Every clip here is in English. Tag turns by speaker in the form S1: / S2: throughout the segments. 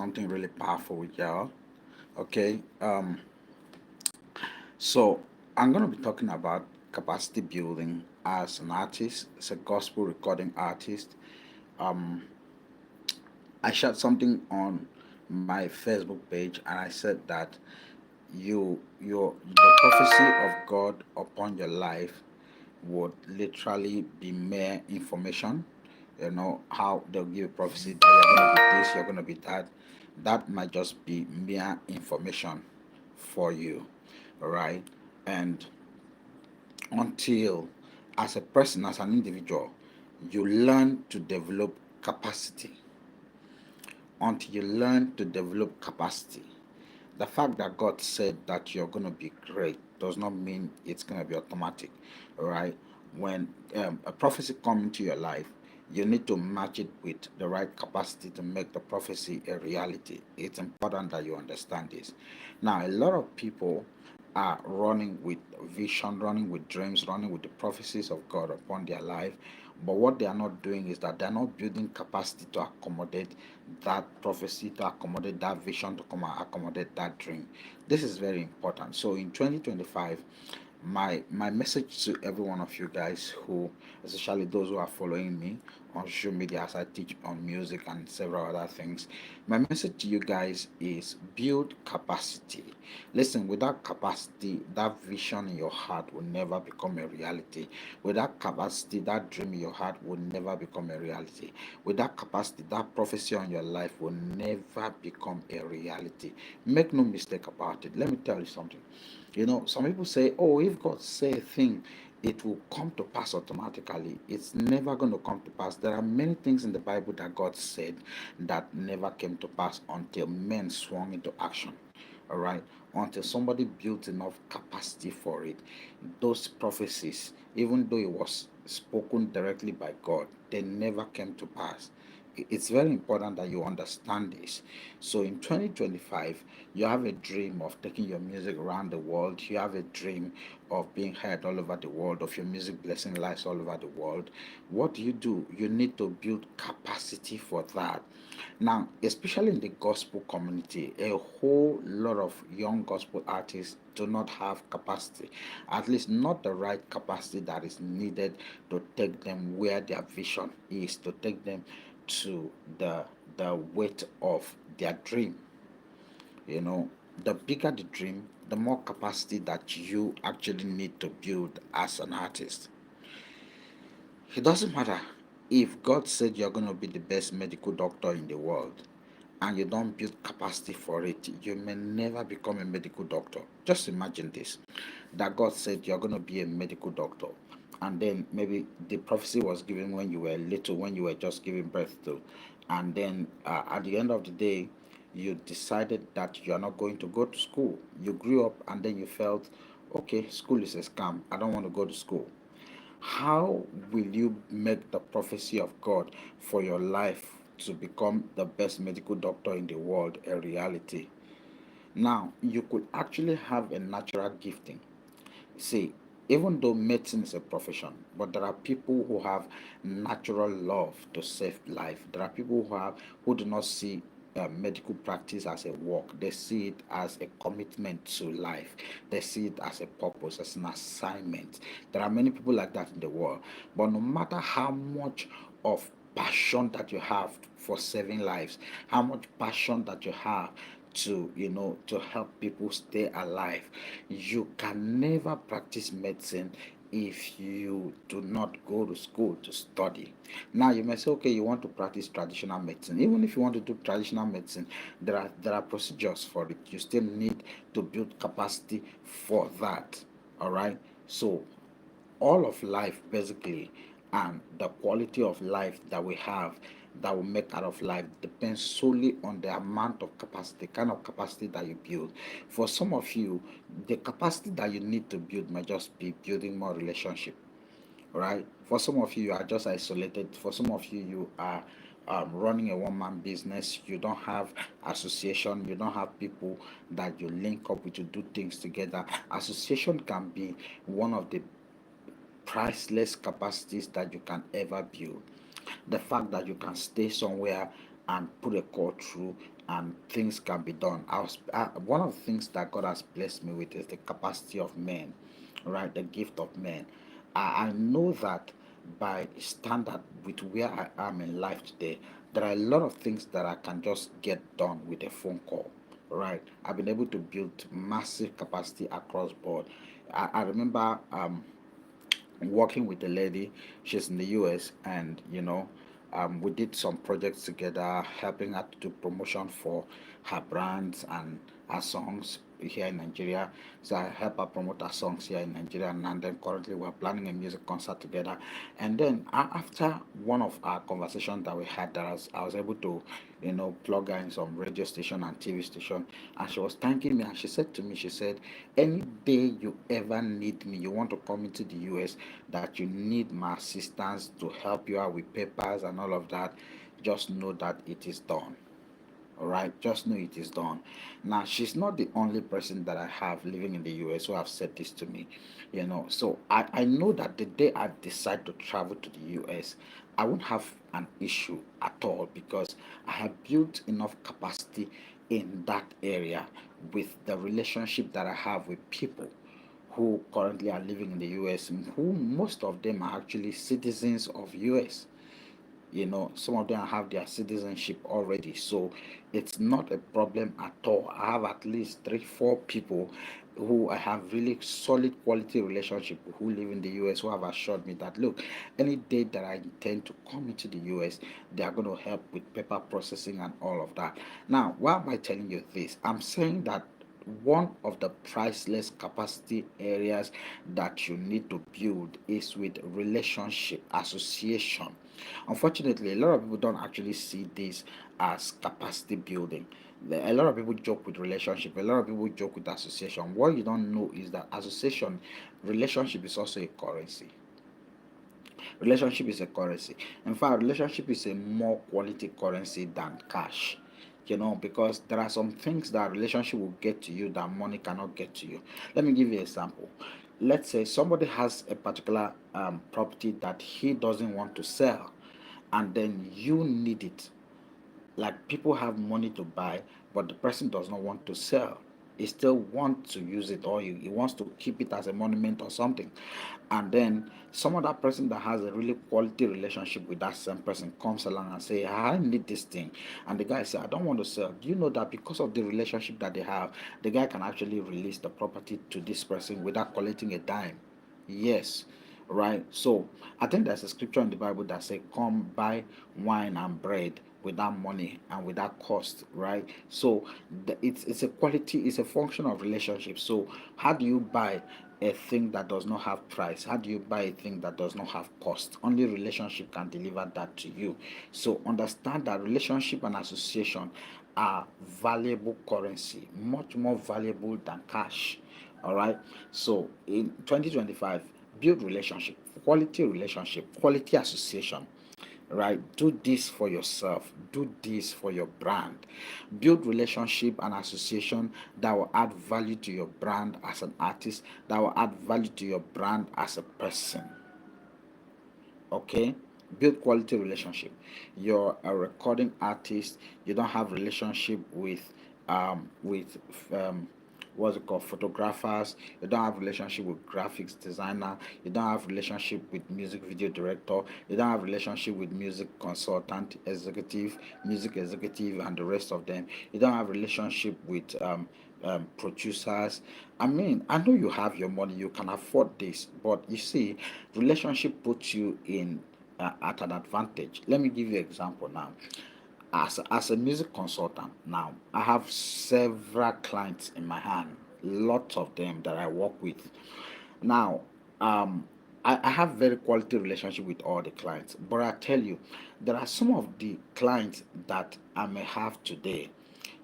S1: something really powerful with y'all. Okay. So I'm gonna be talking about capacity building as an artist, as a gospel recording artist. Um, I shared something on my Facebook page, and I said that the prophecy of God upon your life would literally be mere information. You know how they'll give a prophecy that you're gonna be this, you're gonna be that. That might just be mere information for you, all right? And until, as a person, as an individual, you learn to develop capacity, until you learn to develop capacity. The fact that God said that you're going to be great does not mean it's going to be automatic, all right? When a prophecy comes into your life, you need to match it with the right capacity to make the prophecy a reality. It's important that you understand this. Now, a lot of people are running with vision, running with dreams, running with the prophecies of God upon their life. But what they are not doing is that they're not building capacity to accommodate that prophecy, to accommodate that vision, to come and accommodate that dream. This is very important. So in 2025, my message to every one of you guys who, especially those who are following me on social media as I teach on music and several other things, my message to you guys is build capacity. Listen, without capacity, that vision in your heart will never become a reality. Without capacity, that dream in your heart will never become a reality. Without capacity, that prophecy on your life will never become a reality. Make no mistake about it. Let me tell you something. You know, some people say, oh, if God say a thing, it will come to pass automatically. It's never going to come to pass. There are many things in the Bible that God said that never came to pass until men swung into action. All right, until somebody built enough capacity for it. Those prophecies, even though it was spoken directly by God, they never came to pass. It's very important that you understand this. So in 2025, you have a dream of taking your music around the world. You have a dream of being heard all over the world, of your music blessing lives all over the world. What do? You need to build capacity for that. Now, especially in the gospel community, a whole lot of young gospel artists do not have capacity, at least not the right capacity that is needed to take them where their vision is, to take them to the weight of their dream. You know, the bigger the dream, the more capacity that you actually need to build as an artist. It doesn't matter if God said you're going to be the best medical doctor in the world and you don't build capacity for it, you may never become a medical doctor. Just imagine this, that God said you're going to be a medical doctor, and then maybe the prophecy was given when you were little, when you were just giving birth to, and then at the end of the day, you decided that you are not going to go to school. You grew up and then you felt, okay, school is a scam. I don't want to go to school. How will you make the prophecy of God for your life to become the best medical doctor in the world a reality? Now, you could actually have a natural gifting. See, even though medicine is a profession, but there are people who have natural love to save life. There are people who do not see medical practice as a work. They see it as a commitment to life. They see it as a purpose, as an assignment. There are many people like that in the world. But no matter how much of passion that you have for saving lives, how much passion that you have to to help people stay alive, you can never practice medicine if you do not go to school to study. Now you may say, okay, you want to practice traditional medicine. Even if you want to do traditional medicine, there are procedures for it. You still need to build capacity for that. All right. So all of life basically, and the quality of life that we have, that we make out of life, depends solely on the amount of capacity, kind of capacity that you build. For some of you, the capacity that you need to build might just be building more relationship. Right? For some of you, you are just isolated. For some of you, you are running a one-man business. You don't have association. You don't have people that you link up with to do things together. Association can be one of the priceless capacities that you can ever build. The fact that you can stay somewhere and put a call through and things can be done. One of the things that God has blessed me with is the capacity of men, right? The gift of men. I know that by standard with where I am in life today, there are a lot of things that I can just get done with a phone call, right? I've been able to build massive capacity across board. I remember working with a lady. She's in the US, and we did some projects together, helping her to do promotion for her brands and her songs here in Nigeria. So I help her promote her songs here in Nigeria, and then currently we're planning a music concert together. And then after one of our conversations that we had, that I was able to, plug her in some radio station and TV station, and she was thanking me, and she said to me, she said, any day you ever need me, you want to come into the US, that you need my assistance to help you out with papers and all of that, just know that it is done. All right, just know it is done. Now, she's not the only person that I have living in the US who have said this to me, So I know that the day I decide to travel to the US, I won't have an issue at all, because I have built enough capacity in that area with the relationship that I have with people who currently are living in the US, who most of them are actually citizens of US. Some of them have their citizenship already, so it's not a problem at all. I have at least 3 4 people who I have really solid quality relationship who live in the US, who have assured me that, look, any day that I intend to come into the US, they are going to help with paper processing and all of that. Now, why am I telling you this? I'm saying that one of the priceless capacity areas that you need to build is with relationship association. Unfortunately, a lot of people don't actually see this as capacity building. A lot of people joke with relationship, a lot of people joke with association. What you don't know is that association, relationship is also a currency. Relationship is a currency. In fact, relationship is a more quality currency than cash. Because there are some things that relationship will get to you that money cannot get to you. Let me give you an example. Let's say somebody has a particular property that he doesn't want to sell, and then you need it. Like, people have money to buy, but the person does not want to sell. He still wants to use it, or he wants to keep it as a monument or something. And then some other person that has a really quality relationship with that same person comes along and say, I need this thing. And the guy say, I don't want to sell. Do you know that because of the relationship that they have, the guy can actually release the property to this person without collecting a dime? Yes, right. So I think there's a scripture in the Bible that say, come buy wine and bread without money and without cost, right? So it's a quality, it's a function of relationship. So how do you buy a thing that does not have price? How do you buy a thing that does not have cost? Only relationship can deliver that to you. So understand that relationship and association are valuable currency, much more valuable than cash. All right. So in 2025, build relationship, quality association, right? Do this for yourself, do this for your brand. Build relationship and association that will add value to your brand as an artist, that will add value to your brand as a person. Okay, build quality relationship. You're a recording artist, you don't have relationship with what's it called, photographers, you don't have relationship with graphics designer, you don't have relationship with music video director, you don't have relationship with music consultant, music executive, and the rest of them, you don't have relationship with producers. I mean, I know you have your money, you can afford this, but you see, relationship puts you in at an advantage. Let me give you an example now. As a music consultant, now I have several clients in my hand, lots of them that I work with. Now, I have very quality relationship with all the clients, but I tell you, there are some of the clients that I may have today,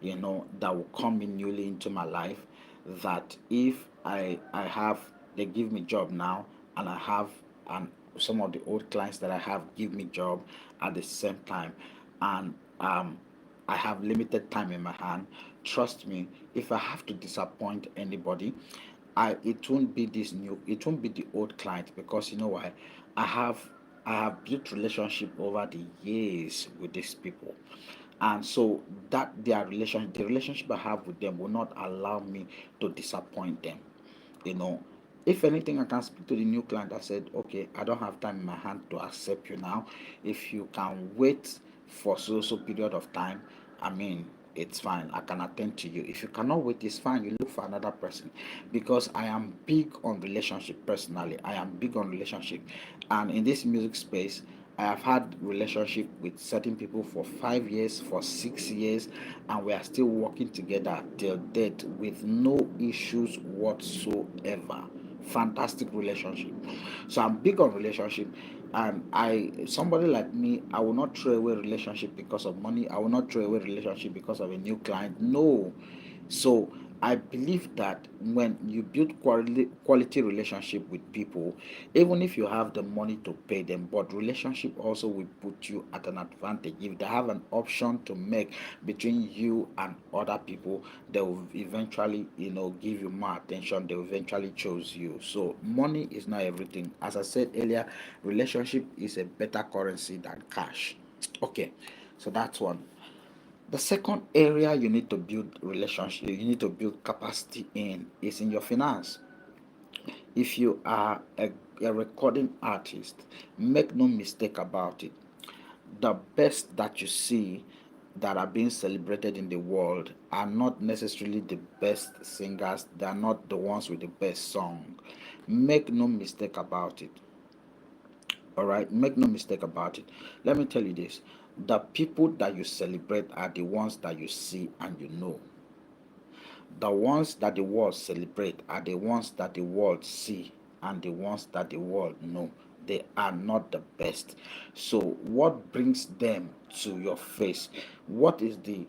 S1: that will come in newly into my life, that if I have, they give me job now, and I have, and some of the old clients that I have give me job at the same time, and I have limited time in my hand. Trust me, if I have to disappoint anybody, it won't be the old client, because you know why? I have I have built relationship over the years with these people. And so that the relationship I have with them will not allow me to disappoint them. you know if anything, I can speak to the new client. I said, okay, I don't have time in my hand to accept you now. If you can wait for so period of time, I mean, it's fine, I can attend to you. If you cannot wait, it's fine, you look for another person. Because I am big on relationship. Personally, I am big on relationship. And in this music space, I have had relationship with certain people for 5 years, for 6 years, and we are still working together till date with no issues whatsoever. Fantastic relationship. So I'm big on relationship, and somebody like me, I will not throw away relationship because of money. I will not throw away relationship because of a new client. No. So I believe that when you build quality relationship with people, even if you have the money to pay them, but relationship also will put you at an advantage. If they have an option to make between you and other people, they will eventually, give you more attention. They will eventually choose you. So money is not everything. As I said earlier, relationship is a better currency than cash. Okay, so that's one. The second area you need to build relationship, you need to build capacity in, is in your finance. If you are a recording artist, make no mistake about it. The best that you see that are being celebrated in the world are not necessarily the best singers, they are not the ones with the best song. Make no mistake about it. All right, make no mistake about it. Let me tell you this: the people that you celebrate are the ones that you see and you know. The ones that the world celebrate are the ones that the world see and the ones that the world know. They are not the best. So what brings them to your face? What is the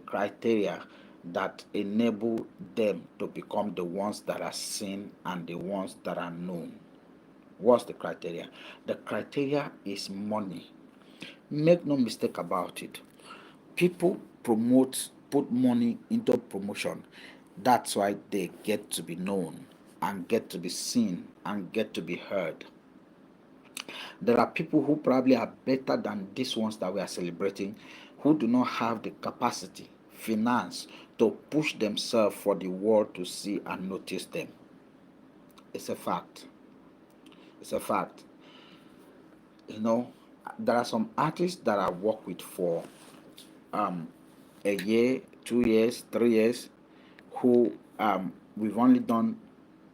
S1: criteria that enable them to become the ones that are seen and the ones that are known? What's the criteria? The criteria is money. Make no mistake about it. People put money into promotion. That's why they get to be known and get to be seen and get to be heard. There are people who probably are better than these ones that we are celebrating, who do not have the capacity, finance, to push themselves for the world to see and notice them. It's a fact. It's a fact. You know, there are some artists that I work with for um a year, 2 years, 3 years, who we've only done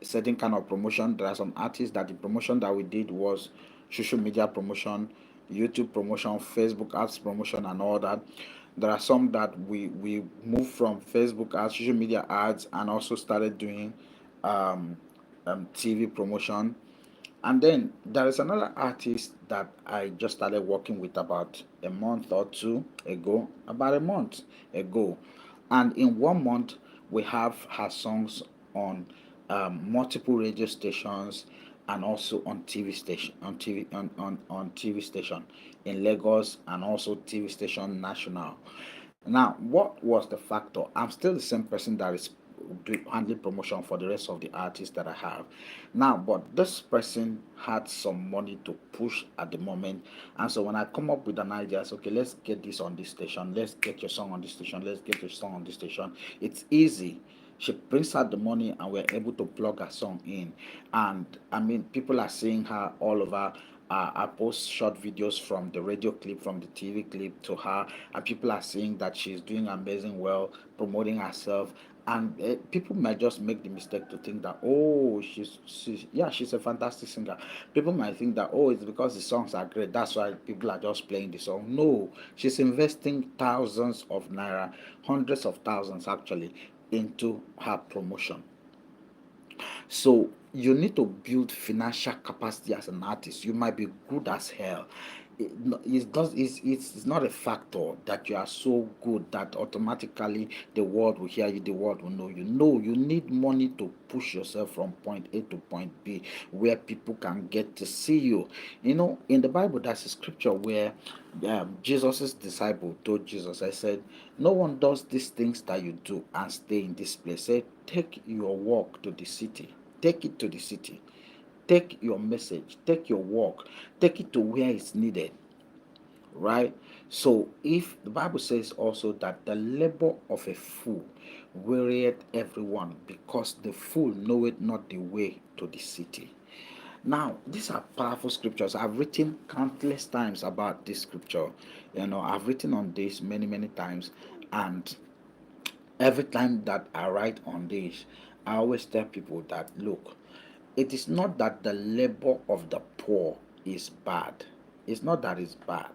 S1: certain kind of promotion. There are some artists that the promotion that we did was social media promotion, YouTube promotion, Facebook ads promotion, and all that. There are some that we moved from Facebook ads, social media ads, and also started doing um, TV promotion. And then there is another artist that I just started working with about a month or two ago, about a month ago. And in 1 month, we have her songs on multiple radio stations and also on TV station, on TV station in Lagos, and also TV station national. Now, what was the factor? I'm still the same person that is handling promotion for the rest of the artists that I have now, but this person had some money to push at the moment. And so when I come up with an idea, I say, okay, let's get this on this station, let's get your song on this station, let's get your song on this station. It's easy. She brings out the money and we're able to plug her song in. And I mean, people are seeing her all over. I post short videos from the radio clip, from the TV clip to her, and people are saying that she's doing amazing well, promoting herself. And people might just make the mistake to think that, oh, she's a fantastic singer. People might think that, oh, it's because the songs are great, that's why people are just playing the song. No, she's investing thousands of naira, hundreds of thousands actually, into her promotion. So you need to build financial capacity as an artist. You might be good as hell. It's not a factor that you are so good that automatically the world will hear you, the world will know you. No, you need money to push yourself from point A to point B, where people can get to see you. In the Bible, there's a scripture where Jesus' disciple told Jesus, I said, no one does these things that you do and stay in this place. Say, take your walk to the city. Take it to the city. Take your message, take your work, take it to where it's needed. right? So if the Bible says also that the labor of a fool wearieth everyone, because the fool knoweth not the way to the city. Now, these are powerful scriptures. I've written countless times about this scripture. I've written on this many, many times, and every time that I write on this, I always tell people that look, it is not that the labor of the poor is bad. It's not that it's bad.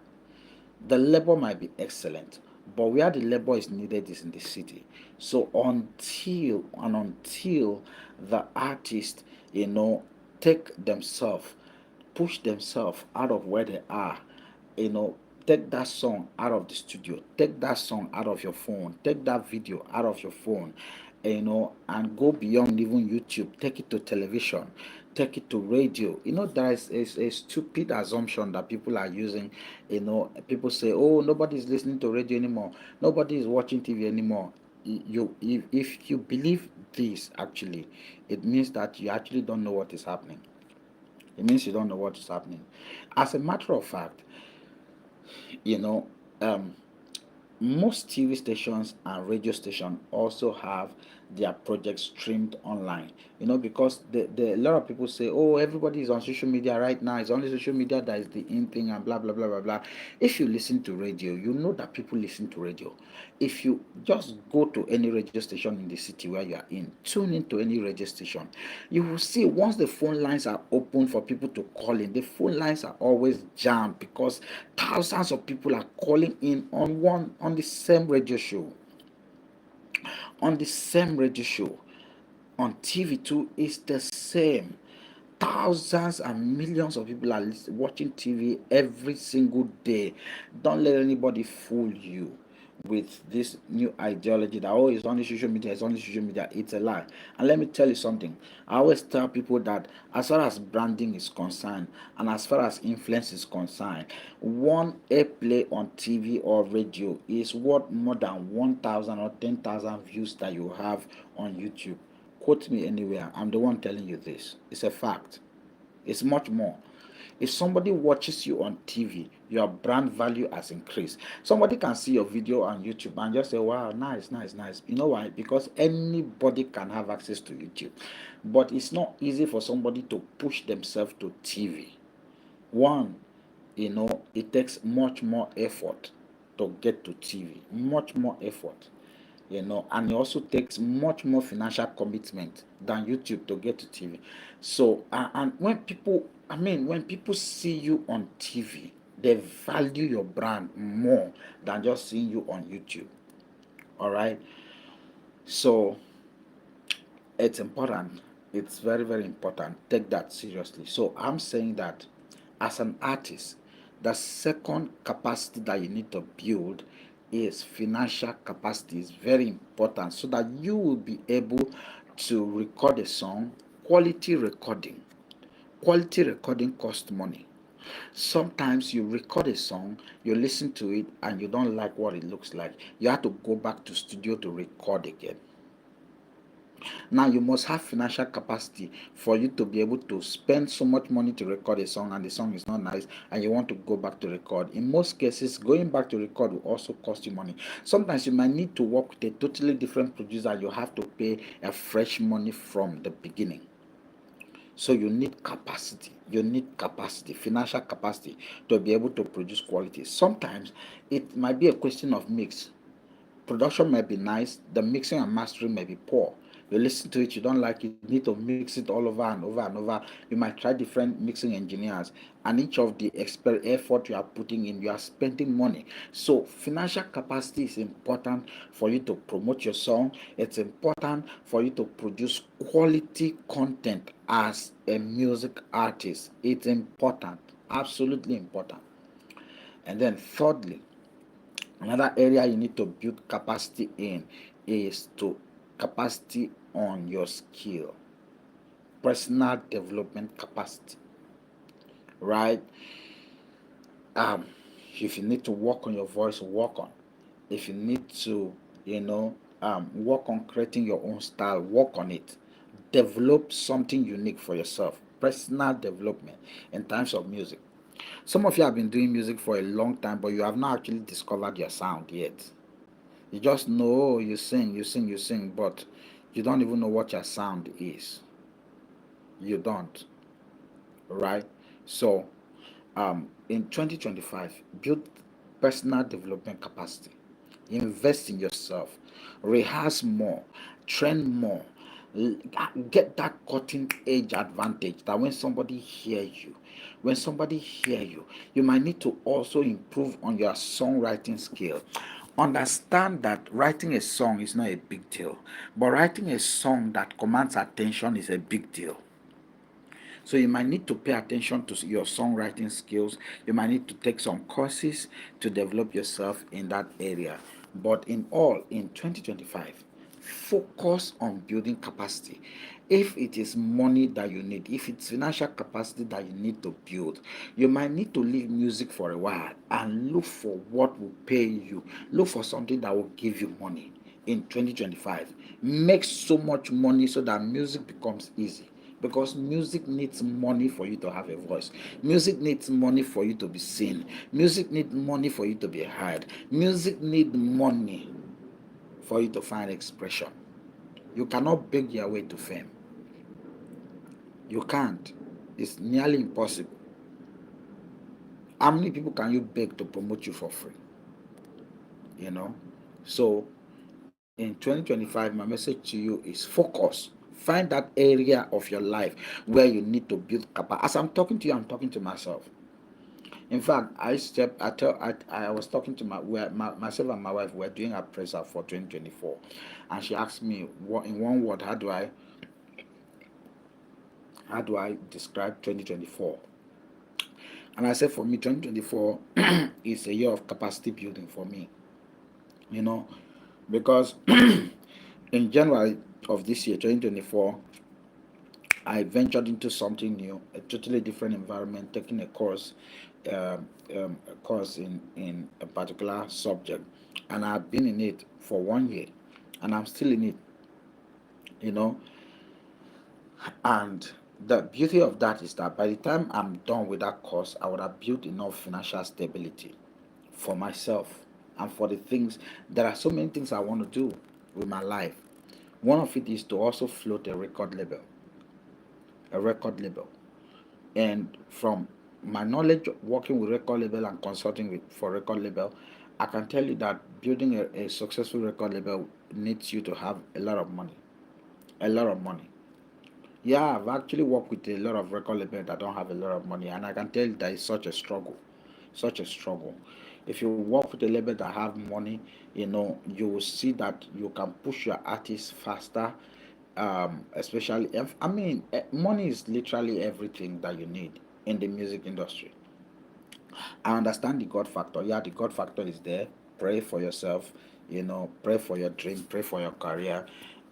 S1: The labor might be excellent, but where the labor is needed is in the city. So until the artist, take themselves, push themselves out of where they are, you know, take that song out of the studio, take that song out of your phone, take that video out of your phone, and go beyond even YouTube, take it to television, take it to radio. There is a stupid assumption that people are using. People say, oh, nobody's listening to radio anymore, nobody is watching TV anymore. If you believe this, actually, it means that you actually don't know what is happening. It means you don't know what is happening. As a matter of fact, you know, um, most TV stations and radio stations also have their projects streamed online. Because a lot of people say, "Oh, everybody is on social media right now. It's only social media that is the in thing," and blah blah blah blah blah. If you listen to radio, you know that people listen to radio. If you just go to any radio station in the city where you are in, tune into any radio station, you will see once the phone lines are open for people to call in, the phone lines are always jammed because thousands of people are calling in on the same radio show. On the same radio show. On TV too is the same. Thousands and millions of people are watching TV every single day. Don't let anybody fool you with this new ideology that, oh, it's only social media, it's only social media. It's a lie. And let me tell you something. I always tell people that as far as branding is concerned and as far as influence is concerned, one airplay on TV or radio is worth more than 1,000 or 10,000 views that you have on YouTube. Quote me anywhere. I'm the one telling you this. It's a fact. It's much more. If somebody watches you on TV, your brand value has increased. Somebody can see your video on YouTube and just say, wow, nice, nice, nice. You know why? Because anybody can have access to YouTube. But it's not easy for somebody to push themselves to TV. One, it takes much more effort to get to TV, much more effort, and it also takes much more financial commitment than YouTube to get to TV. So, and when people see you on TV, they value your brand more than just seeing you on YouTube. All right. So, it's important. It's very, very important. Take that seriously. So I'm saying that as an artist, the second capacity that you need to build is financial capacity. Is very important so that you will be able to record a song. Quality recording. Quality recording costs money. Sometimes you record a song, you listen to it, and you don't like what it looks like. You have to go back to studio to record again. Now you must have financial capacity for you to be able to spend so much money to record a song and the song is not nice and you want to go back to record. In most cases, going back to record will also cost you money. Sometimes you might need to work with a totally different producer. You have to pay a fresh money from the beginning. So you need capacity. You need capacity, financial capacity to be able to produce quality. Sometimes it might be a question of mix. Production might be nice, the mixing and mastering may be poor. You listen to it, you don't like it, you need to mix it all over and over and over. You might try different mixing engineers, and each of the effort you are putting in, you are spending money. So, financial capacity is important for you to promote your song, it's important for you to produce quality content as a music artist. It's important, absolutely important. And then, thirdly, another area you need to build capacity in is to capacity on your skill, personal development capacity, right? Um, if you need to work on your voice, work on. If you need to, work on creating your own style, work on it. Develop something unique for yourself. Personal development in terms of music. Some of you have been doing music for a long time, but you have not actually discovered your sound yet. You just know, oh, you sing, you sing, you sing, but you don't even know what your sound is. You don't, right? So, in 2025, build personal development capacity. Invest in yourself. Rehearse more. Train more. Get that cutting edge advantage that when somebody hear you, you might need to also improve on your songwriting skill. Understand that writing a song is not a big deal, but writing a song that commands attention is a big deal. So you might need to pay attention to your songwriting skills. You might need to take some courses to develop yourself in that area. But in all, in 2025, focus on building capacity. If it is money that you need, if it's financial capacity that you need to build, you might need to leave music for a while and look for what will pay you. Look for something that will give you money in 2025. Make so much money so that music becomes easy, because music needs money for you to have a voice. Music needs money for you to be seen. Music needs money for you to be heard. Music needs money for you to find expression. You cannot beg your way to fame. You can't. It's nearly impossible. How many people can you beg to promote you for free? You know? So in 2025, my message to you is focus. Find that area of your life where you need to build capacity. As I'm talking to you, I'm talking to myself. In fact, I was talking to myself and my wife were doing a presser for 2024, and she asked me, what in one word, how do I describe 2024? And I said, for me, 2024 is a year of capacity building for me. You know, because in January of this year, 2024, I ventured into something new, a totally different environment, taking a course in a particular subject, and I've been in it for 1 year, and I'm still in it, you know. And the beauty of that is that by the time I'm done with that course, I would have built enough financial stability for myself and for the things. There are so many things I want to do with my life. One of it is to also float a record label. And from my knowledge working with record label and consulting for record label, I can tell you that building a successful record label needs you to have a lot of money. A lot of money. Yeah, I've actually worked with a lot of record labels that don't have a lot of money, and I can tell you that it's such a struggle. Such a struggle. If you work with a label that have money, you will see that you can push your artists faster. Especially, if, I mean, money is literally everything that you need in the music industry. I understand the God factor. Yeah, the God factor is there. Pray for yourself, pray for your dream, pray for your career,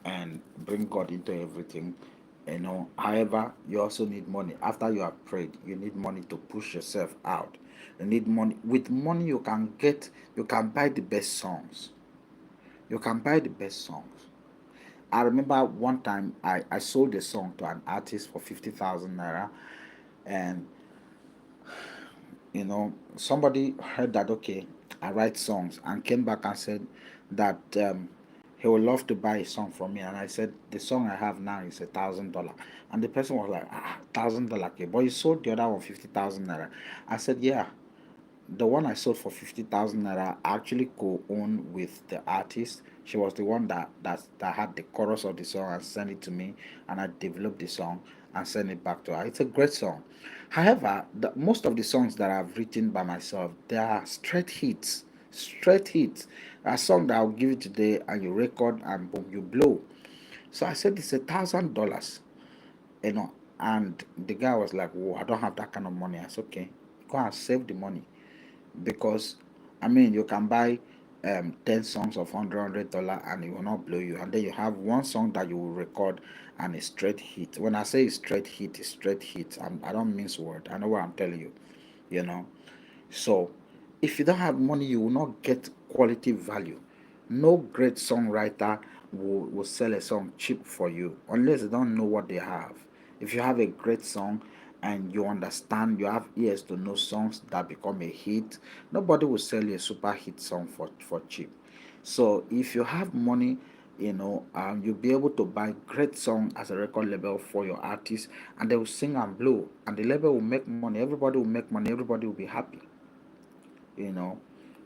S1: and bring God into everything. However, you also need money. After you have prayed, you need money to push yourself out. You need money. With money, you can buy the best songs. You can buy the best songs. I remember one time I sold a song to an artist for 50,000 naira, and somebody heard that, okay, I write songs, and came back and said that he would love to buy a song from me. And I said, the song I have now is $1,000. And the person was like, $1,000, okay, but you sold the other one 50,000 naira. I said, yeah, the one I sold for 50,000 naira I actually co-owned with the artist. She was the one that had the chorus of the song and sent it to me, and I developed the song and sent it back to her. It's a great song. However, most of the songs that I've written by myself, they are straight hits. Straight hits. A song that I'll give you today and you record and boom, you blow. So I said it's $1,000, you know. And the guy was like, "Whoa, I don't have that kind of money." I said, "Okay, go and save the money, because I mean you can buy 10 songs of $100 and it will not blow you, and then you have one song that you will record and a straight hit. When I say straight hit, it's straight hit. I don't mince word. I know what I'm telling you, you know. So if you don't have money, you will not get quality value. No great songwriter will sell a song cheap for you unless they don't know what they have. If you have a great song and you understand, you have ears to know songs that become a hit, nobody will sell you a super hit song for cheap. So if you have money, you'll be able to buy great song as a record label for your artist, and they will sing and blow, and the label will make money, everybody will make money, everybody will be happy you know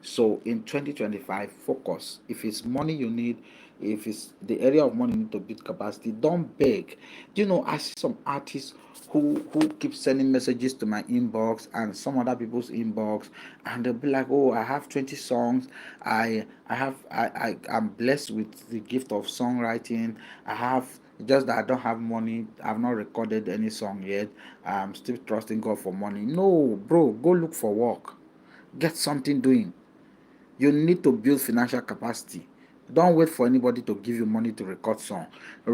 S1: so in 2025, focus. If it's money you need, if it's the area of money you need to build capacity, don't beg. I see some artists who keep sending messages to my inbox and some other people's inbox, and they'll be like, oh, I have 20 songs. I'm blessed with the gift of songwriting. I have, just that I don't have money. I've not recorded any song yet. I'm still trusting God for money. No, bro, go look for work. Get something doing. You need to build financial capacity. Don't wait for anybody to give you money to record song.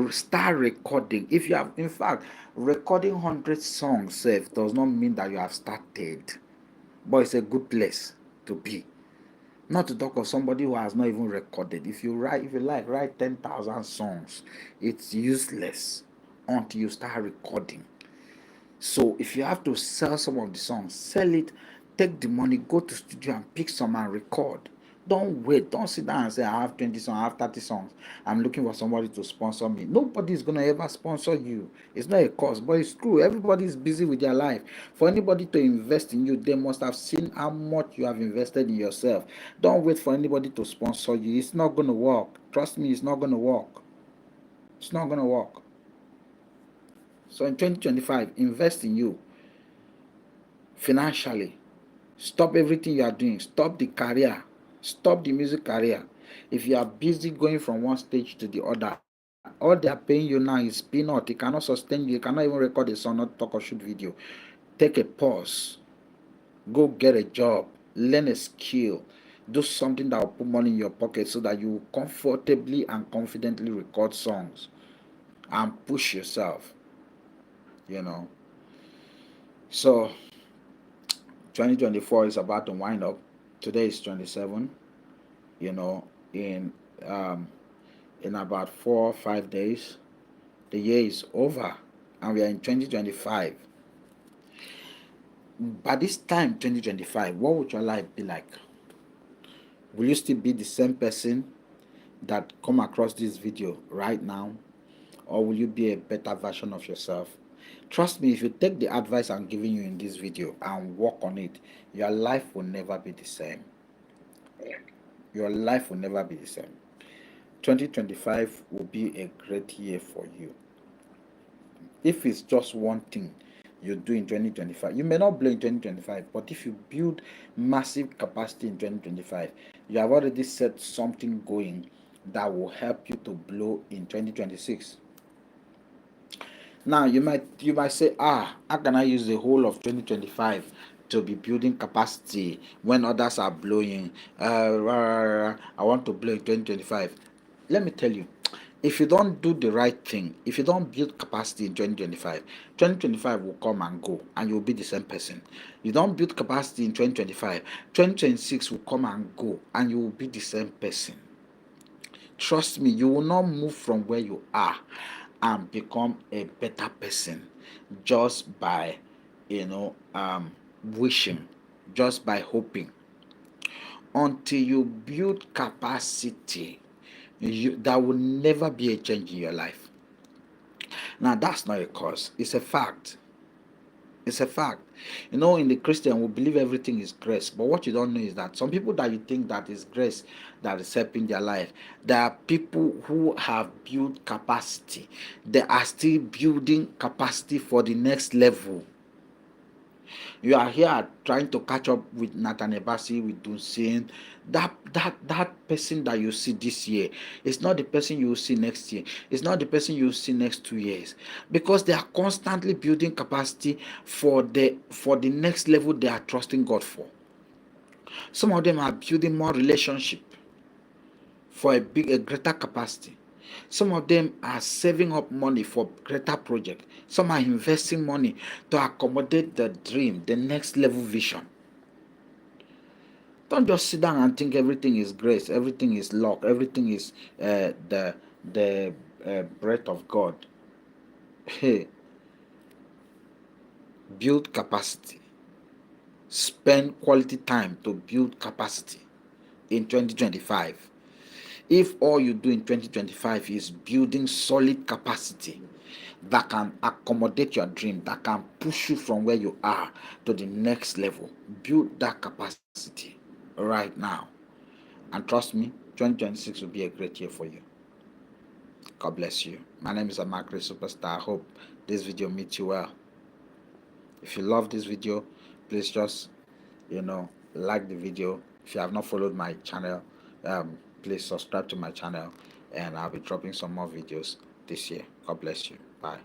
S1: Start recording. If you have, in fact, recording 100 songs sef does not mean that you have started, but it's a good place to be. Not to talk of somebody who has not even recorded. If you like, write 10,000 songs. It's useless until you start recording. So if you have to sell some of the songs, sell it, take the money, go to studio and pick some and record. Don't wait. Don't sit down and say, I have 20 songs, I have 30 songs. I'm looking for somebody to sponsor me. Nobody is going to ever sponsor you. It's not a cost, but it's true. Everybody is busy with their life. For anybody to invest in you, they must have seen how much you have invested in yourself. Don't wait for anybody to sponsor you. It's not going to work. Trust me, it's not going to work. It's not going to work. So in 2025, invest in you financially. Stop everything you are doing. Stop the career. Stop the music career. If you are busy going from one stage to the other, all they are paying you now is peanut. It cannot sustain you. You cannot even record a song, not talk or shoot video. Take a pause. Go get a job. Learn a skill. Do something that will put money in your pocket so that you comfortably and confidently record songs and push yourself. You know. So 2024 is about to wind up. Today is 27. You know, in um, in about 4 or 5 days, the year is over, and we are in 2025. By this time, 2025, what would your life be like? Will you still be the same person that come across this video right now, or will you be a better version of yourself? Trust me, if you take the advice I'm giving you in this video and work on it, your life will never be the same. Your life will never be the same. 2025 will be a great year for you. If it's just one thing you do in 2025, you may not blow in 2025, but if you build massive capacity in 2025, you have already set something going that will help you to blow in 2026. Now you might say, how can I use the whole of 2025 to be building capacity when others are blowing? I want to blow in 2025. Let me tell you, if you don't do the right thing, if you don't build capacity in 2025, 2025 will come and go and you'll be the same person. You don't build capacity in 2025, 2026 will come and go and you will be the same person. Trust me, you will not move from where you are and become a better person just by, wishing, just by hoping. Until you build capacity, there will never be a change in your life. Now, that's not a cause, it's a fact. It's a fact. In the Christian, we believe everything is grace. But what you don't know is that some people that you think that is grace that is helping their life, there are people who have built capacity. They are still building capacity for the next level. You are here trying to catch up with Nathan Ebasi, with Dunsin. That person that you see this year is not the person you will see next year. It's not the person you will see next 2 years, because they are constantly building capacity for the next level they are trusting God for. Some of them are building more relationship for a greater capacity. Some of them are saving up money for greater project. Some are investing money to accommodate the dream, the next level vision. Don't just sit down and think everything is grace, everything is luck, everything is the breath of God. Hey, Build capacity. Spend quality time to build capacity in 2025. If all you do in 2025 is building solid capacity that can accommodate your dream, that can push you from where you are to the next level, build that capacity right now. And trust me, 2026 will be a great year for you. God bless you. My name is Amakri Superstar. I hope this video meets you well. If you love this video, please just, like the video. If you have not followed my channel, please subscribe to my channel, and I'll be dropping some more videos this year. God bless you. Bye.